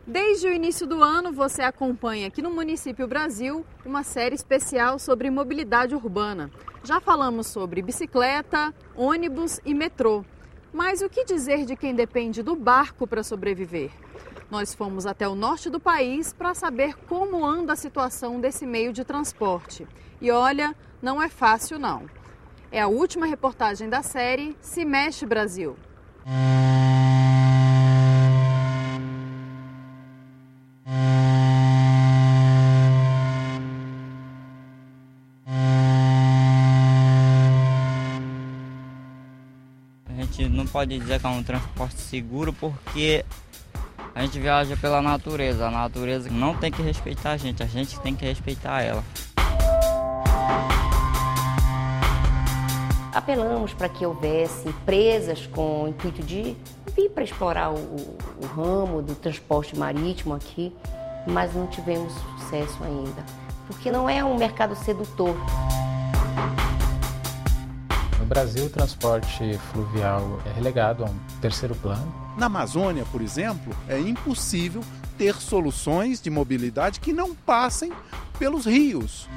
Desde o início do ano, você acompanha aqui no Município Brasil uma série especial sobre mobilidade urbana. Já falamos sobre bicicleta, ônibus e metrô. Mas o que dizer de quem depende do barco para sobreviver? Nós fomos até o norte do país para saber como anda a situação desse meio de transporte. E olha, não é fácil não. É a última reportagem da série Se Mexe Brasil. A gente não pode dizer que é um transporte seguro porque a gente viaja pela natureza. A natureza não tem que respeitar a gente tem que respeitar ela. Apelamos para que houvesse empresas com o intuito de vir para explorar o ramo do transporte marítimo aqui, mas não tivemos sucesso ainda, porque não é um mercado sedutor. No Brasil, o transporte fluvial é relegado a um terceiro plano. Na Amazônia, por exemplo, é impossível ter soluções de mobilidade que não passem pelos rios.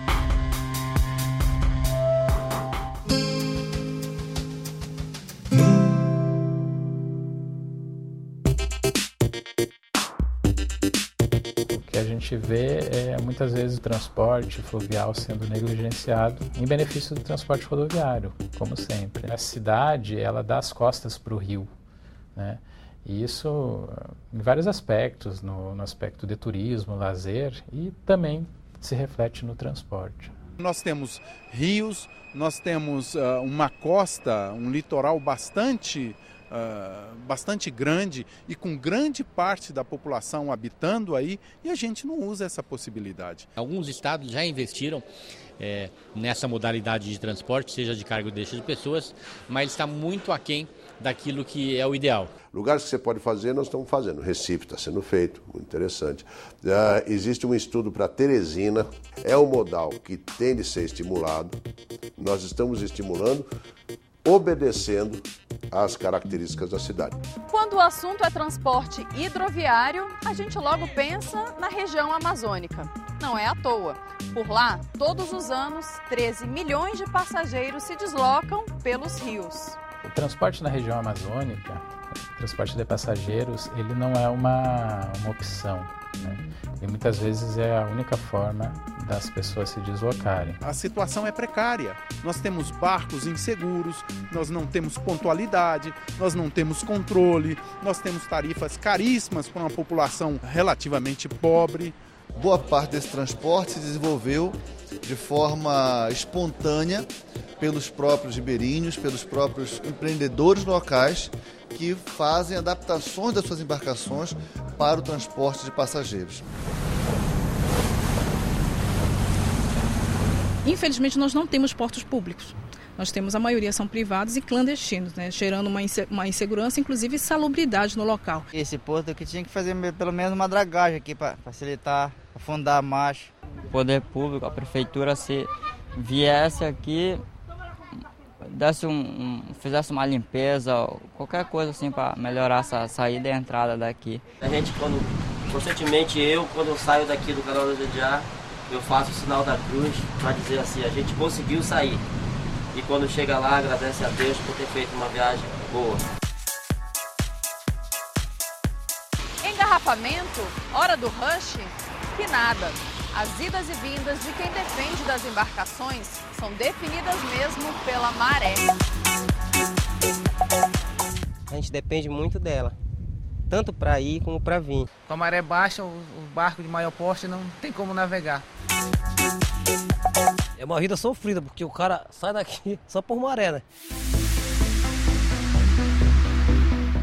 O que a gente vê é muitas vezes o transporte fluvial sendo negligenciado em benefício do transporte rodoviário, como sempre. A cidade, ela dá as costas para o rio, né? E isso em vários aspectos, no aspecto de turismo, lazer, e também se reflete no transporte. Nós temos rios, nós temos uma costa, um litoral bastante grande e com grande parte da população habitando aí, e a gente não usa essa possibilidade. Alguns estados já investiram nessa modalidade de transporte, seja de carga ou deixa de pessoas, mas está muito aquém daquilo que é o ideal. Lugares que você pode fazer, nós estamos fazendo. Recife está sendo feito, muito interessante. Existe um estudo para Teresina, é um modal que tem de ser estimulado. Nós estamos estimulando, obedecendo às características da cidade. Quando o assunto é transporte hidroviário, a gente logo pensa na região amazônica. Não é à toa. Por lá, todos os anos, 13 milhões de passageiros se deslocam pelos rios. O transporte na região amazônica, o transporte de passageiros, ele não é uma opção, né? E muitas vezes é a única forma das pessoas se deslocarem. A situação é precária. Nós temos barcos inseguros, nós não temos pontualidade, nós não temos controle, nós temos tarifas caríssimas para uma população relativamente pobre. Boa parte desse transporte se desenvolveu de forma espontânea pelos próprios ribeirinhos, pelos próprios empreendedores locais que fazem adaptações das suas embarcações para o transporte de passageiros. Infelizmente, nós não temos portos públicos. Nós temos, a maioria são privados e clandestinos, né? Gerando uma insegurança, inclusive insalubridade no local. Esse porto que tinha que fazer pelo menos uma dragagem aqui para facilitar, afundar a marcha. O poder público, a prefeitura, se viesse aqui, fizesse uma limpeza, qualquer coisa assim para melhorar essa saída e a entrada daqui. A gente, constantemente quando eu saio daqui do Canal do Jediá, eu faço o sinal da cruz para dizer assim, a gente conseguiu sair. E quando chega lá, agradece a Deus por ter feito uma viagem boa. Engarrafamento? Hora do rush? Que nada. As idas e vindas de quem depende das embarcações são definidas mesmo pela maré. A gente depende muito dela, tanto para ir como para vir. Com a maré baixa, o barco de maior porte não tem como navegar. É uma vida sofrida, porque o cara sai daqui só por maré, né?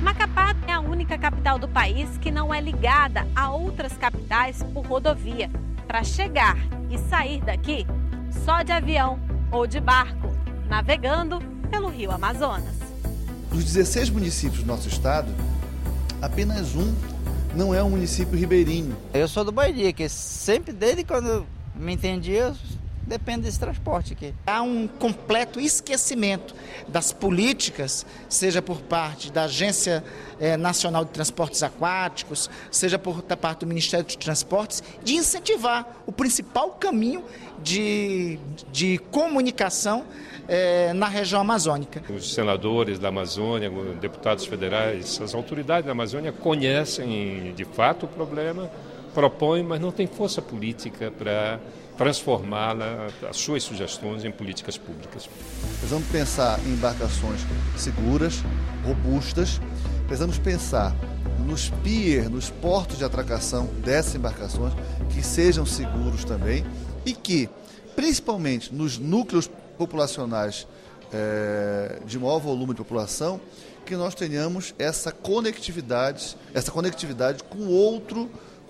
Macapá é a única capital do país que não é ligada a outras capitais por rodovia. Para chegar e sair daqui, só de avião ou de barco, navegando pelo Rio Amazonas. Dos 16 municípios do nosso estado, apenas um não é um município ribeirinho. Eu sou do Bahia, que sempre, desde quando me entendi, eu depende desse transporte aqui. Há um completo esquecimento das políticas, seja por parte da Agência Nacional de Transportes Aquáticos, seja por parte do Ministério dos Transportes, de incentivar o principal caminho de comunicação na região amazônica. Os senadores da Amazônia, deputados federais, as autoridades da Amazônia conhecem de fato o problema, propõem, mas não tem força política para transformar as suas sugestões em políticas públicas. Precisamos pensar em embarcações seguras, robustas, precisamos pensar nos piers, nos portos de atracação dessas embarcações, que sejam seguros também e que, principalmente nos núcleos populacionais de maior volume de população, que nós tenhamos essa conectividade com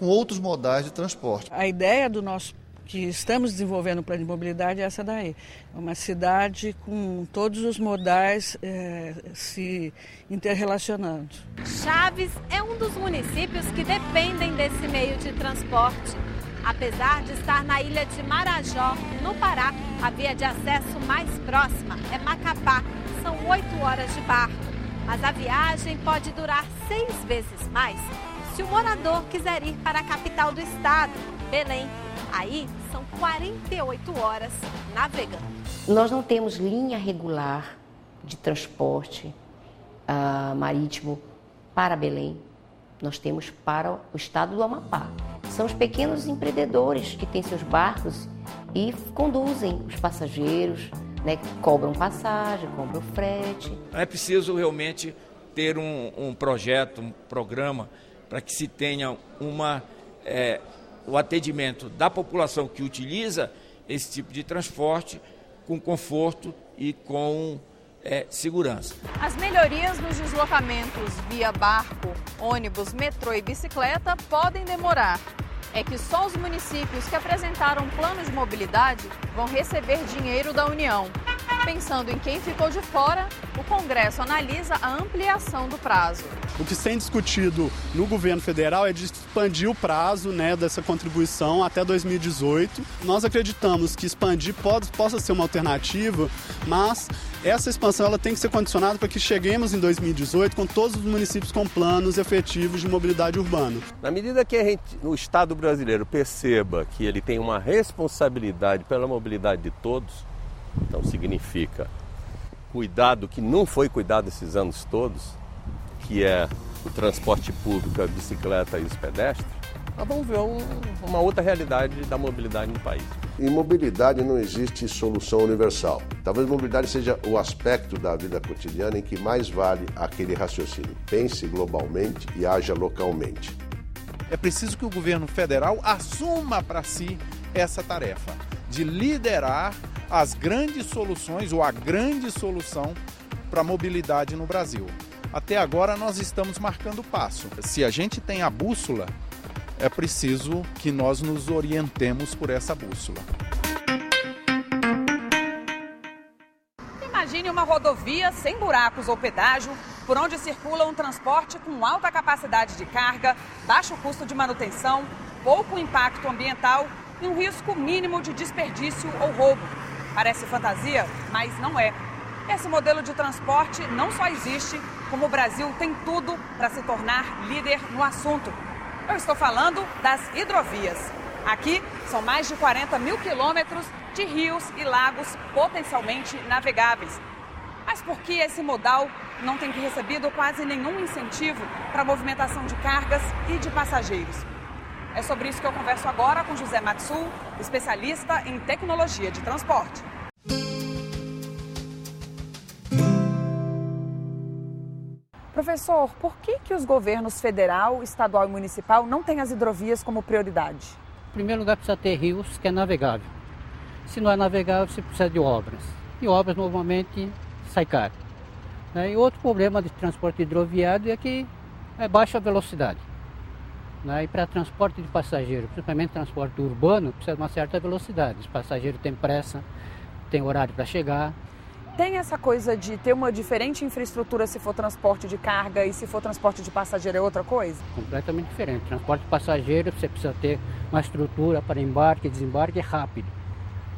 outros modais de transporte. A ideia do nosso que estamos desenvolvendo o plano de mobilidade é essa daí. É uma cidade com todos os modais se interrelacionando. Chaves é um dos municípios que dependem desse meio de transporte. Apesar de estar na ilha de Marajó, no Pará, a via de acesso mais próxima é Macapá. São 8 horas de barco. Mas a viagem pode durar 6 vezes mais se o morador quiser ir para a capital do estado, Belém. Aí são 48 horas navegando. Nós não temos linha regular de transporte marítimo para Belém. Nós temos para o estado do Amapá. São os pequenos empreendedores que têm seus barcos e conduzem os passageiros, né, cobram passagem, cobram frete. É preciso realmente ter um projeto, um programa para que se tenha o atendimento da população que utiliza esse tipo de transporte com conforto e com segurança. As melhorias nos deslocamentos via barco, ônibus, metrô e bicicleta podem demorar. É que só os municípios que apresentaram plano de mobilidade vão receber dinheiro da União. Pensando em quem ficou de fora, o Congresso analisa a ampliação do prazo. O que tem discutido no governo federal é de expandir o prazo, né, dessa contribuição até 2018. Nós acreditamos que expandir possa ser uma alternativa, mas essa expansão ela tem que ser condicionada para que cheguemos em 2018 com todos os municípios com planos efetivos de mobilidade urbana. Na medida que o Estado brasileiro perceba que ele tem uma responsabilidade pela mobilidade de todos, então significa cuidado que não foi cuidado esses anos todos, que é o transporte público, a bicicleta e os pedestres, nós vamos ver uma outra realidade da mobilidade no país. Em mobilidade não existe solução universal. Talvez mobilidade seja o aspecto da vida cotidiana em que mais vale aquele raciocínio. Pense globalmente e haja localmente. É preciso que o governo federal assuma para si essa tarefa de liderar as grandes soluções ou a grande solução para a mobilidade no Brasil. Até agora nós estamos marcando passo. Se a gente tem a bússola, é preciso que nós nos orientemos por essa bússola. Imagine uma rodovia sem buracos ou pedágio, por onde circula um transporte com alta capacidade de carga, baixo custo de manutenção, pouco impacto ambiental e um risco mínimo de desperdício ou roubo. Parece fantasia, mas não é. Esse modelo de transporte não só existe, como o Brasil tem tudo para se tornar líder no assunto. Eu estou falando das hidrovias. Aqui são mais de 40 mil quilômetros de rios e lagos potencialmente navegáveis. Mas por que esse modal não tem recebido quase nenhum incentivo para a movimentação de cargas e de passageiros? É sobre isso que eu converso agora com José Matsul, especialista em tecnologia de transporte. Professor, por que os governos federal, estadual e municipal não têm as hidrovias como prioridade? Em primeiro lugar, precisa ter rios que é navegável. Se não é navegável, você precisa de obras. E obras normalmente sai caro. E outro problema de transporte hidroviário é que é baixa velocidade. E para transporte de passageiro, principalmente transporte urbano, precisa de uma certa velocidade. Os passageiros têm pressa, têm horário para chegar. Tem essa coisa de ter uma diferente infraestrutura se for transporte de carga e se for transporte de passageiro é outra coisa? Completamente diferente. Transporte de passageiro, você precisa ter uma estrutura para embarque e desembarque rápido.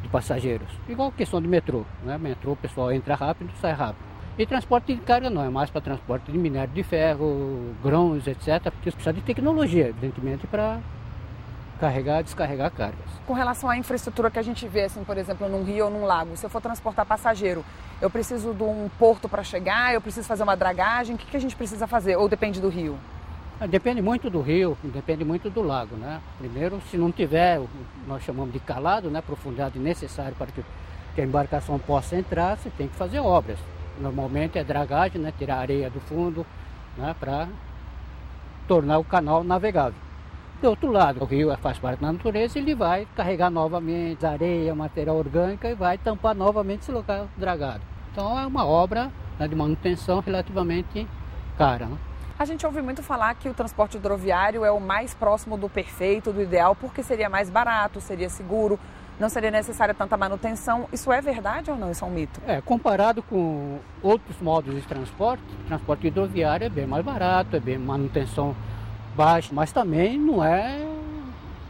de passageiros. Igual a questão de metrô, né? Metrô o pessoal entra rápido, sai rápido. E transporte de carga não, é mais para transporte de minério de ferro, grãos, etc. Porque precisa de tecnologia, evidentemente, para carregar e descarregar cargas. Com relação à infraestrutura que a gente vê, assim, por exemplo, num rio ou num lago, se eu for transportar passageiro, eu preciso de um porto para chegar, eu preciso fazer uma dragagem, o que a gente precisa fazer? Ou depende do rio? Depende muito do rio, depende muito do lago, né? Primeiro, se não tiver, nós chamamos de calado, né? Profundidade necessária para que a embarcação possa entrar, você tem que fazer obras. Normalmente é dragagem, né? Tirar a areia do fundo, né? Para tornar o canal navegável. Do outro lado, o rio faz parte da natureza, ele vai carregar novamente areia, material orgânico e vai tampar novamente esse local dragado. Então é uma obra, né, de manutenção relativamente cara, né? A gente ouve muito falar que o transporte hidroviário é o mais próximo do perfeito, do ideal, porque seria mais barato, seria seguro, não seria necessária tanta manutenção. Isso é verdade ou não? Isso é um mito? Comparado com outros modos de transporte, o transporte hidroviário é bem mais barato, é bem manutenção baixa, mas também não é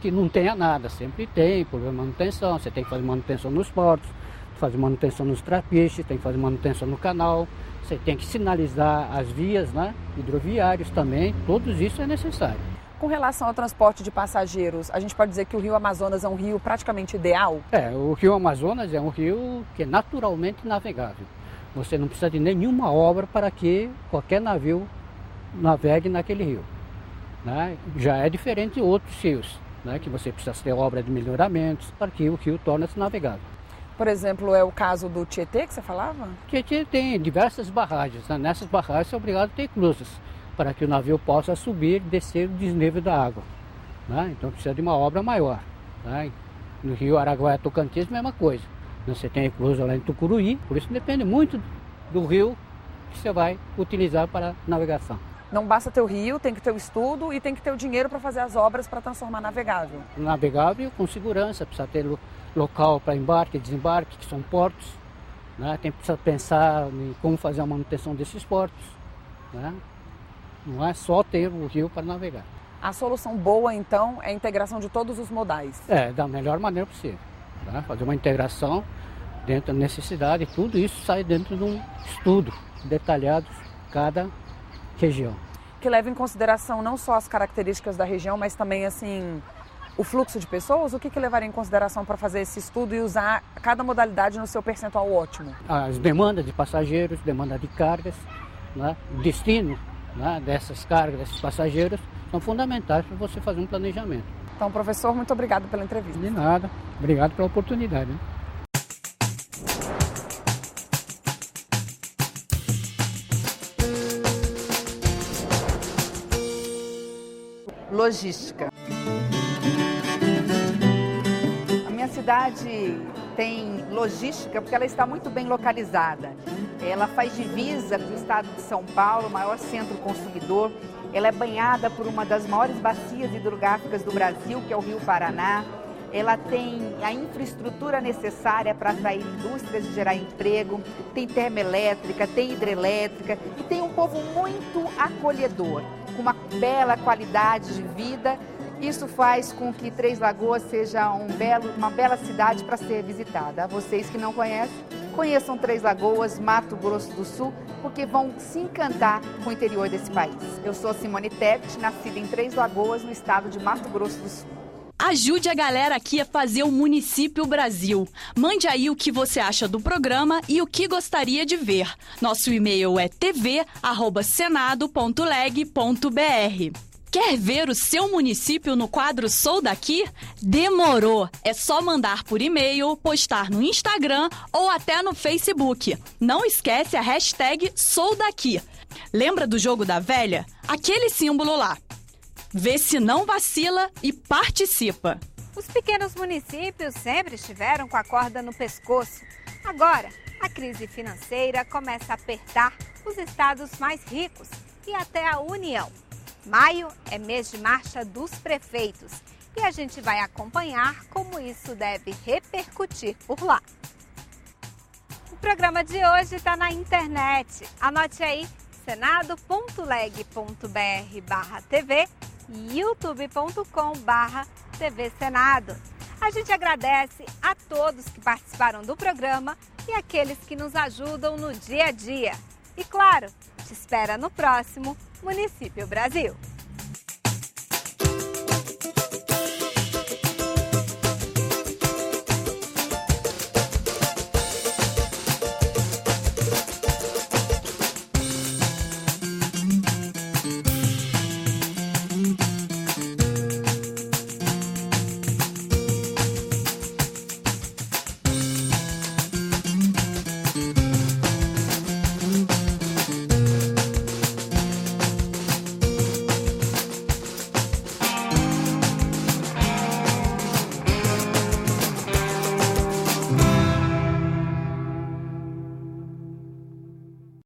que não tenha nada, sempre tem problema de manutenção, você tem que fazer manutenção nos portos, fazer manutenção nos trapiches, tem que fazer manutenção no canal, você tem que sinalizar as vias, né, hidroviários também, tudo isso é necessário. Com relação ao transporte de passageiros, a gente pode dizer que o Rio Amazonas é um rio praticamente ideal? O Rio Amazonas é um rio que é naturalmente navegável. Você não precisa de nenhuma obra para que qualquer navio navegue naquele rio, né? Já é diferente de outros rios, né, que você precisa ter obra de melhoramentos para que o rio torne-se navegável. Por exemplo, é o caso do Tietê que você falava? Tietê tem diversas barragens, né? Nessas barragens você é obrigado a ter inclusas para que o navio possa subir e descer o desnível da água, né? Então precisa de uma obra maior, né? No rio Araguaia-Tocantins, mesma coisa. Você tem inclusa lá em Tucuruí, por isso depende muito do rio que você vai utilizar para navegação. Não basta ter o rio, tem que ter o estudo e tem que ter o dinheiro para fazer as obras para transformar navegável. Navegável com segurança, precisa ter local para embarque e desembarque, que são portos, né? Precisa pensar em como fazer a manutenção desses portos, né? Não é só ter o rio para navegar. A solução boa, então, é a integração de todos os modais? Da melhor maneira possível, né? Fazer uma integração dentro da necessidade, tudo isso sai dentro de um estudo detalhado de cada região. Que leva em consideração não só as características da região, mas também, assim, o fluxo de pessoas? O que levaria em consideração para fazer esse estudo e usar cada modalidade no seu percentual ótimo? As demandas de passageiros, demanda de cargas, né? O destino, né, dessas cargas, desses passageiros, são fundamentais para você fazer um planejamento. Então, professor, muito obrigado pela entrevista. De nada. Obrigado pela oportunidade, né? Logística. A minha cidade tem logística porque ela está muito bem localizada. Ela faz divisa com o estado de São Paulo, o maior centro consumidor. Ela é banhada por uma das maiores bacias hidrográficas do Brasil, que é o Rio Paraná. Ela tem a infraestrutura necessária para atrair indústrias e gerar emprego, tem termoelétrica, tem hidrelétrica e tem um povo muito acolhedor, com uma bela qualidade de vida. Isso faz com que Três Lagoas seja uma bela cidade para ser visitada. A vocês que não conhecem, conheçam Três Lagoas, Mato Grosso do Sul, porque vão se encantar com o interior desse país. Eu sou Simone Tebet, nascida em Três Lagoas, no estado de Mato Grosso do Sul. Ajude a galera aqui a fazer o Município Brasil. Mande aí o que você acha do programa e o que gostaria de ver. Nosso e-mail é tv@senado.leg.br. Quer ver o seu município no quadro Sou Daqui? Demorou! É só mandar por e-mail, postar no Instagram ou até no Facebook. Não esquece a hashtag Sou Daqui. Lembra do jogo da velha? Aquele símbolo lá. Vê se não vacila e participa. Os pequenos municípios sempre estiveram com a corda no pescoço. Agora, a crise financeira começa a apertar os estados mais ricos e até a União. Maio é mês de marcha dos prefeitos e a gente vai acompanhar como isso deve repercutir por lá. O programa de hoje está na internet. Anote aí senado.leg.br/tv e youtube.com/TV Senado. A gente agradece a todos que participaram do programa e aqueles que nos ajudam no dia a dia. E claro, te espera no próximo Município Brasil.